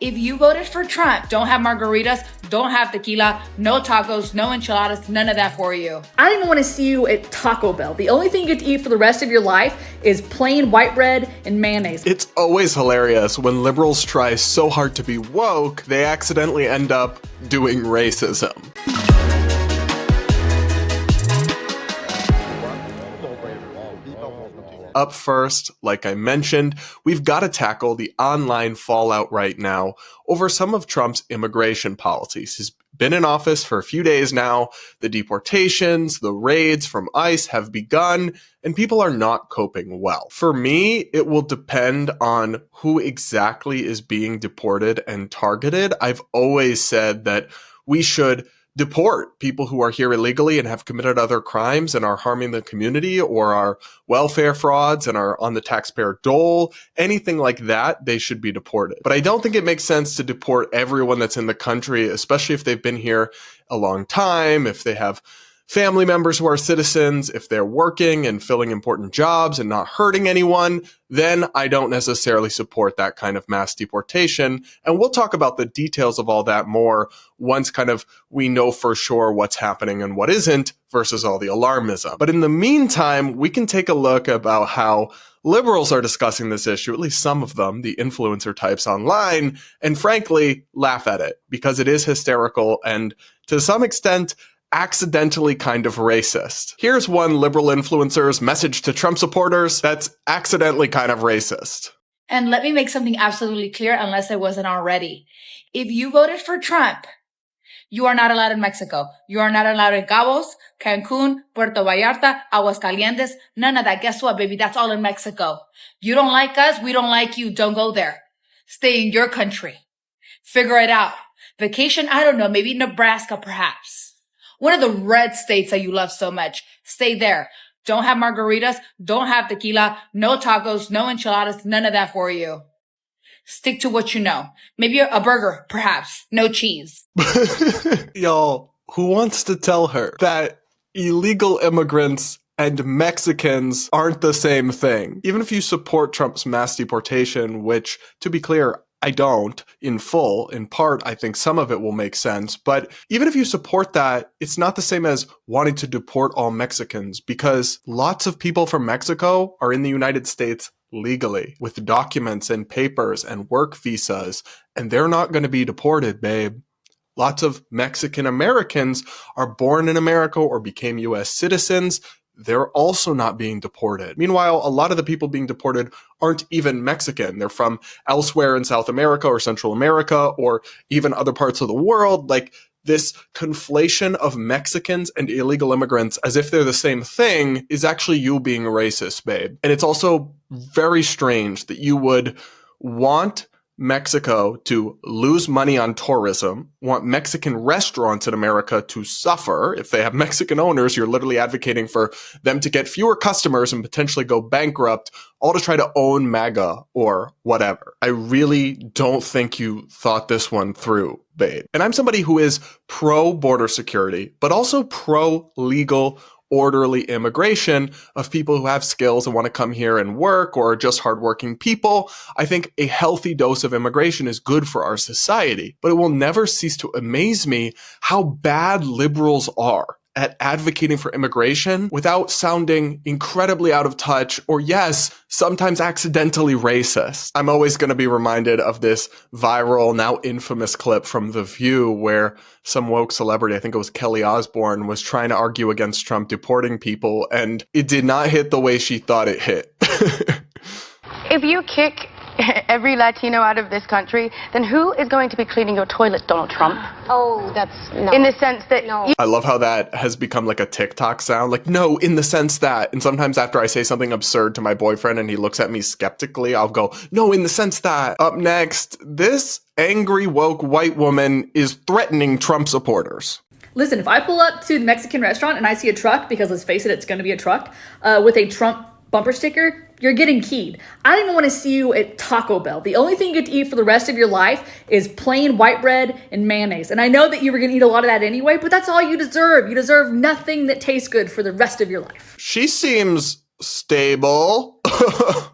If you voted for Trump, don't have margaritas, don't have tequila, no tacos, no enchiladas, none of that for you. I don't even want to see you at Taco Bell. The only thing you get to eat for the rest of your life is plain white bread and mayonnaise. It's always hilarious when liberals try so hard to be woke, they accidentally end up doing racism. Up first, like I mentioned, we've got to tackle the online fallout right now over some of Trump's immigration policies. He's been in office for a few days now. The deportations, the raids from ICE have begun, and people are not coping well. For me, it will depend on who exactly is being deported and targeted. I've always said that we should deport people who are here illegally and have committed other crimes and are harming the community or are welfare frauds and are on the taxpayer dole, anything like that, they should be deported. But I don't think it makes sense to deport everyone that's in the country, especially if they've been here a long time, if they have family members who are citizens, if they're working and filling important jobs and not hurting anyone, then I don't necessarily support that kind of mass deportation. And we'll talk about the details of all that more once kind of we know for sure what's happening and what isn't versus all the alarmism. But in the meantime, we can take a look about how liberals are discussing this issue, at least some of them, the influencer types online, and frankly, laugh at it because it is hysterical and to some extent, accidentally kind of racist. Here's one liberal influencer's message to Trump supporters that's accidentally kind of racist. And let me make something absolutely clear, unless it wasn't already. If you voted for Trump, you are not allowed in Mexico. You are not allowed in Cabos, Cancun, Puerto Vallarta, Aguascalientes, none of that. Guess what, baby? That's all in Mexico. You don't like us, we don't like you. Don't go there. Stay in your country. Figure it out. Vacation, I don't know, maybe Nebraska perhaps. One of the red states that you love so much. Stay there. Don't have margaritas. Don't have tequila. No tacos. No enchiladas. None of that for you. Stick to what you know. Maybe a burger, perhaps. No cheese. Y'all, who wants to tell her that illegal immigrants and Mexicans aren't the same thing? Even if you support Trump's mass deportation, which, to be clear, I don't, in full. In part, I think some of it will make sense. But even if you support that, it's not the same as wanting to deport all Mexicans because lots of people from Mexico are in the United States legally with documents and papers and work visas, and they're not going to be deported, babe. Lots of Mexican Americans are born in America or became U.S. citizens. They're also not being deported. Meanwhile, a lot of the people being deported aren't even Mexican. They're from elsewhere in South America or Central America or even other parts of the world. Like this conflation of Mexicans and illegal immigrants as if they're the same thing is actually you being racist, babe. And it's also very strange that you would want Mexico to lose money on tourism, want Mexican restaurants in America to suffer. If they have Mexican owners, you're literally advocating for them to get fewer customers and potentially go bankrupt, all to try to own MAGA or whatever. I really don't think you thought this one through, babe. And I'm somebody who is pro-border security, but also pro-legal orderly immigration of people who have skills and want to come here and work or are just hardworking people. I think a healthy dose of immigration is good for our society, but it will never cease to amaze me how bad liberals are at advocating for immigration without sounding incredibly out of touch or, yes, sometimes accidentally racist. I'm always going to be reminded of this viral, now infamous clip from The View where some woke celebrity, I think it was Kelly Osbourne, was trying to argue against Trump deporting people, and it did not hit the way she thought it hit. If you kick every Latino out of this country, then who is going to be cleaning your toilet, Donald Trump? Oh, that's no. In the sense that No. I love how that has become like a TikTok sound. Like, no, in the sense that. And sometimes after I say something absurd to my boyfriend and he looks at me skeptically, I'll go, no, in the sense that. Up next, this angry woke white woman is threatening Trump supporters. Listen, if I pull up to the Mexican restaurant and I see a truck, because let's face it, it's going to be a truck, with a Trump bumper sticker, you're getting keyed. I don't even want to see you at Taco Bell. The only thing you get to eat for the rest of your life is plain white bread and mayonnaise. And I know that you were going to eat a lot of that anyway, but that's all you deserve. You deserve nothing that tastes good for the rest of your life. She seems stable.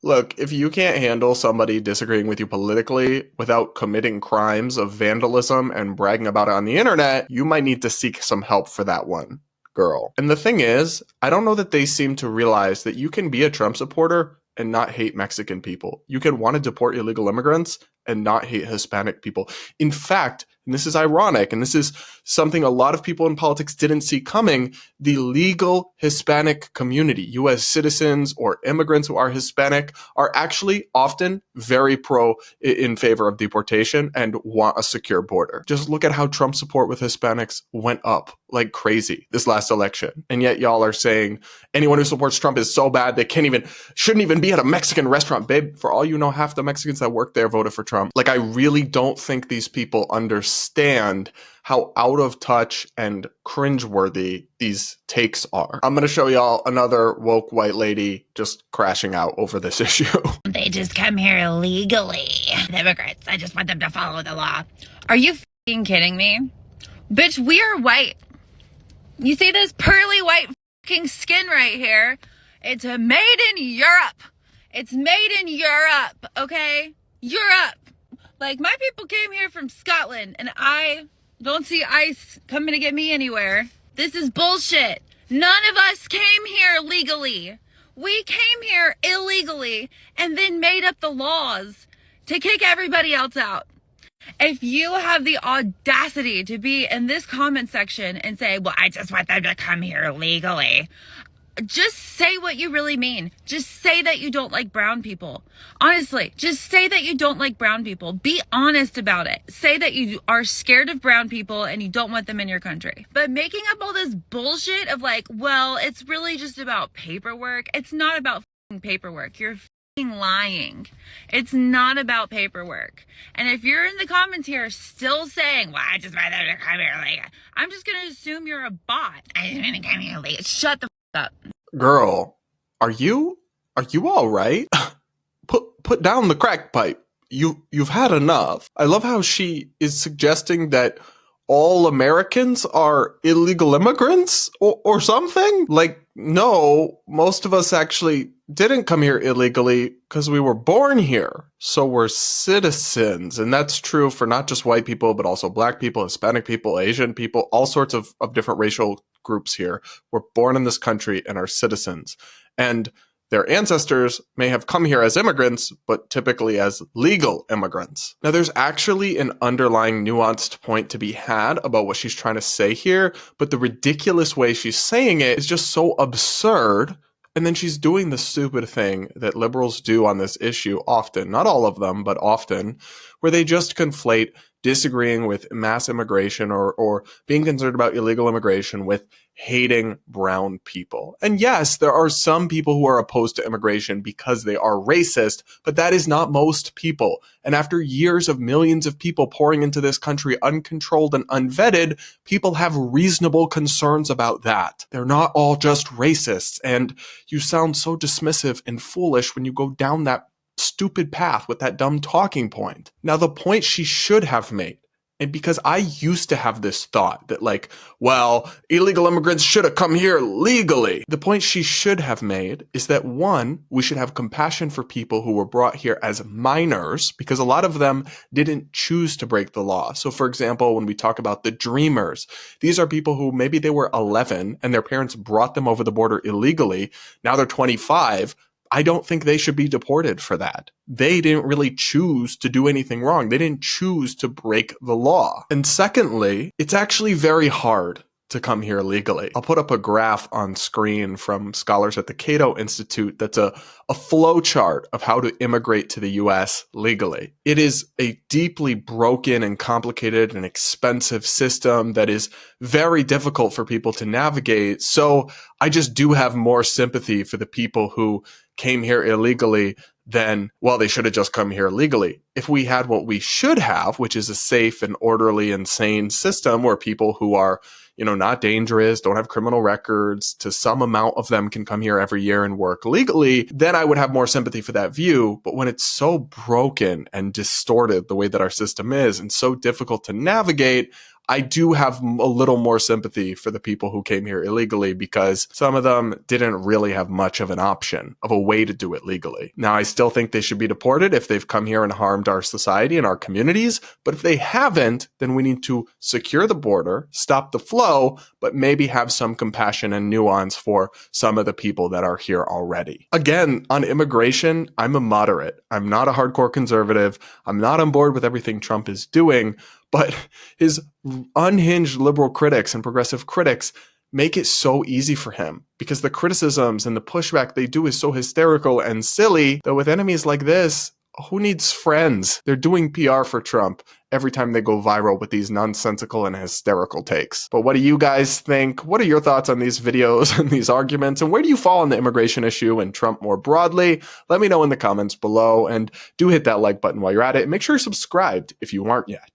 Look, if you can't handle somebody disagreeing with you politically without committing crimes of vandalism and bragging about it on the internet, you might need to seek some help for that one, girl. And the thing is, I don't know that they seem to realize that you can be a Trump supporter and not hate Mexican people. You can want to deport illegal immigrants and not hate Hispanic people. In fact, and this is ironic, and this is something a lot of people in politics didn't see coming, the legal Hispanic community, U.S. citizens or immigrants who are Hispanic, are actually often very in favor of deportation and want a secure border. Just look at how Trump's support with Hispanics went up like crazy this last election. And yet y'all are saying anyone who supports Trump is so bad they shouldn't even be at a Mexican restaurant. Babe, for all you know, half the Mexicans that work there voted for Trump. Like, I really don't think these people understand how out of touch and cringeworthy these takes are. I'm gonna show y'all another woke white lady just crashing out over this issue. They just come here illegally. The immigrants, I just want them to follow the law. Are you f***ing kidding me? Bitch, we are white. You see this pearly white f***ing skin right here? It's made in Europe. It's made in Europe, okay? Europe. Like, my people came here from Scotland, and I don't see ICE coming to get me anywhere. This is bullshit. None of us came here legally. We came here illegally and then made up the laws to kick everybody else out. If you have the audacity to be in this comment section and say, well, I just want them to come here legally, just say what you really mean. Just say that you don't like brown people. Honestly, just say that you don't like brown people. Be honest about it. Say that you are scared of brown people and you don't want them in your country. But making up all this bullshit of like, well, it's really just about paperwork. It's not about paperwork. You're lying. It's not about paperwork. And if you're in the comments here still saying, well, I just want them to come here, like, I'm just going to assume you're a bot. I just want to come here, like, shut the up. Girl, are you all right? Put down the crack pipe. You've had enough. I love how she is suggesting that all Americans are illegal immigrants or something. Like, no, most of us actually didn't come here illegally because we were born here. So we're citizens. And that's true for not just white people, but also black people, Hispanic people, Asian people, all sorts of different racial groups here were born in this country and are citizens. And their ancestors may have come here as immigrants, but typically as legal immigrants. Now, there's actually an underlying nuanced point to be had about what she's trying to say here, but the ridiculous way she's saying it is just so absurd. And then she's doing the stupid thing that liberals do on this issue often, not all of them, but often, where they just conflate disagreeing with mass immigration or being concerned about illegal immigration with hating brown people. And yes, there are some people who are opposed to immigration because they are racist, but that is not most people. And after years of millions of people pouring into this country uncontrolled and unvetted, people have reasonable concerns about that. They're not all just racists, and you sound so dismissive and foolish when you go down that stupid path with that dumb talking point. Now, the point she should have made, and because I used to have this thought that like, well, illegal immigrants should have come here legally. The point she should have made is that one, we should have compassion for people who were brought here as minors, because a lot of them didn't choose to break the law. So for example, when we talk about the Dreamers, these are people who maybe they were 11 and their parents brought them over the border illegally. Now they're 25. I don't think they should be deported for that. They didn't really choose to do anything wrong. They didn't choose to break the law. And secondly, it's actually very hard to come here legally. I'll put up a graph on screen from scholars at the Cato Institute that's a flow chart of how to immigrate to the US legally. It is a deeply broken and complicated and expensive system that is very difficult for people to navigate. So I just do have more sympathy for the people who came here illegally than, well, they should have just come here legally. If we had what we should have, which is a safe and orderly and sane system where people who are, not dangerous, don't have criminal records, to some amount of them can come here every year and work legally, then I would have more sympathy for that view. But when it's so broken and distorted the way that our system is and so difficult to navigate, I do have a little more sympathy for the people who came here illegally because some of them didn't really have much of an option of a way to do it legally. Now, I still think they should be deported if they've come here and harmed our society and our communities, but if they haven't, then we need to secure the border, stop the flow, but maybe have some compassion and nuance for some of the people that are here already. Again, on immigration, I'm a moderate. I'm not a hardcore conservative. I'm not on board with everything Trump is doing, but his unhinged liberal critics and progressive critics make it so easy for him because the criticisms and the pushback they do is so hysterical and silly that with enemies like this, who needs friends? They're doing PR for Trump every time they go viral with these nonsensical and hysterical takes. But what do you guys think? What are your thoughts on these videos and these arguments? And where do you fall on the immigration issue and Trump more broadly? Let me know in the comments below. And do hit that like button while you're at it. And make sure you're subscribed if you aren't yet.